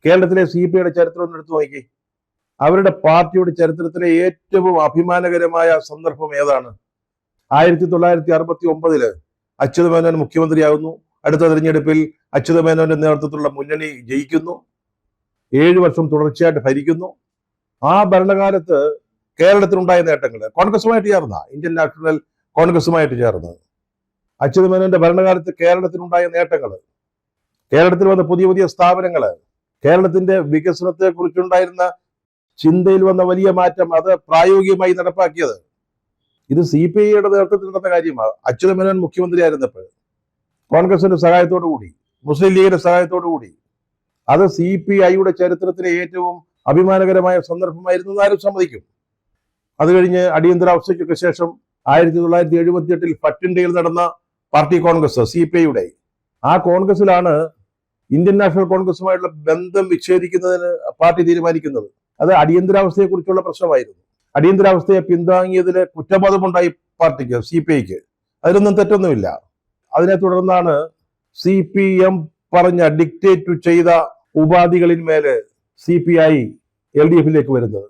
കേരളത്തിലെ CPIയുടെ ചരിത്രം ഒന്ന് എടുത്തു നോക്കി. അവരുടെ പാർട്ടിയുടെ ചരിത്രത്തിലെ ഏറ്റവും അഭിമാനകരമായ സന്ദർഭം ഏതാണ്? 1969 അച്യുതമേനോൻ മുഖ്യമന്ത്രിയാകുന്നു. അടുത്ത തെരഞ്ഞെടുപ്പിൽ അച്യുതമേനോന്റെ നേതൃത്വത്തിലുള്ള മുന്നണി ജയിക്കുന്നു. 7 വർഷം തുടർച്ചയായിട്ട് ഭരിക്കുന്നു. ആ ഭരണകാലത്ത് കേരളത്തിലുണ്ടായ നേട്ടങ്ങൾ കോൺഗ്രസുമായിട്ട് ചേർന്ന ഇന്ത്യൻ നാഷണൽ കോൺഗ്രസുമായിട്ട് ചേർന്ന് അച്യുതമേനോന്റെ ഭരണകാലത്ത് കേരളത്തിലുണ്ടായ നേട്ടങ്ങൾ, കേരളത്തിൽ വന്ന പുതിയ പുതിയ സ്ഥാപനങ്ങൾ, കേരളത്തിന്റെ വികസനത്തെ കുറിച്ചുണ്ടായിരുന്ന ചിന്തയിൽ വന്ന വലിയ മാറ്റം, അത് പ്രായോഗികമായി നടപ്പാക്കിയത് ഇത് CPIയുടെ നേതൃത്വത്തിൽ നടന്ന കാര്യമാണ്. അച്യുതമേനോൻ മുഖ്യമന്ത്രിയായിരുന്നപ്പോൾ കോൺഗ്രസിന്റെ സഹായത്തോടു കൂടി, മുസ്ലിം ലീഗിന്റെ സഹായത്തോടു കൂടി, അത് CPIയുടെ ചരിത്രത്തിലെ ഏറ്റവും അഭിമാനകരമായ സന്ദർഭമായിരുന്നു എന്ന് ആരും സമ്മതിക്കും. അത് കഴിഞ്ഞ് അടിയന്തരാവസ്ഥയ്ക്കൊക്കെ ശേഷം 1978 ഭട്ടിൻഡയിൽ നടന്ന പാർട്ടി കോൺഗ്രസ് CPIയുടെ, ആ കോൺഗ്രസിലാണ് ഇന്ത്യൻ നാഷണൽ കോൺഗ്രസുമായിട്ടുള്ള ബന്ധം വിച്ഛേദിക്കുന്നതിന് പാർട്ടി തീരുമാനിക്കുന്നത്. അത് അടിയന്തരാവസ്ഥയെക്കുറിച്ചുള്ള പ്രശ്നമായിരുന്നു. അടിയന്തരാവസ്ഥയെ പിന്താങ്ങിയതില് കുറ്റബോധമുണ്ടായി പാർട്ടിക്ക്, CPIക്ക്. അതിലൊന്നും തെറ്റൊന്നുമില്ല. അതിനെ തുടർന്നാണ് CPM പറഞ്ഞ ഡിക്റ്റേറ്റ് ചെയ്ത ഉപാധികളിന്മേല് CPI LDFലേക്ക് വരുന്നത്.